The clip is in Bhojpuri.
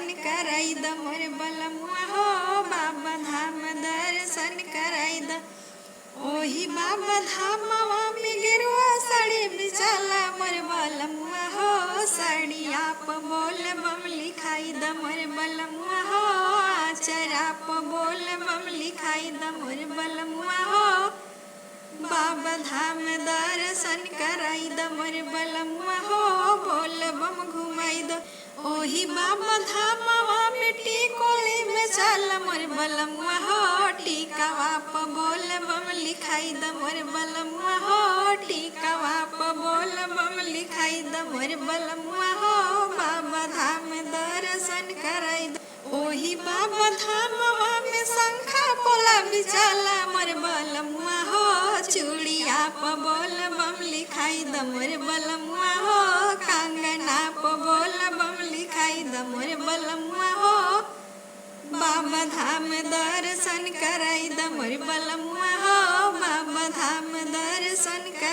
दर्शन कराई द मोर बलमुआ हो, बाबा धाम दर्शन कराई द। ओही बाबा धामवा में गेरुआ साड़ी बिचाला मोर बलमुआ हो, साड़िया प बोल बम लिखाई द मोर बलमुआ हो, आचरा प बोल बम लिखाई द मोर बलमुआ हो, बाबा धाम दर्शन कराई द मोर बलमुआ हो, बोल बम घुमाई द। ओही बाबा धामवा में टिकोली बेचाल मोर बलमुआ हो, टिकावा प बोल बम लिखाई द मोर बलमुआ हो, टिकावा प बोल बम लिखाई द मोर बलमुआ हो, बाबा धाम दर्शन कराई द। ओही बाबा धामवा में शंखा पोला बिचाला मोर बलमुआ हो, चूड़िया प बोल बम लिखाई द मोर बलमुआ हो, कंगना प बोल बम लिखाई द मोर बलमुआ हो, बाबा धाम दर्शन कराई द मोर बलमुआ हो, बाबा धाम दर्शन कराई।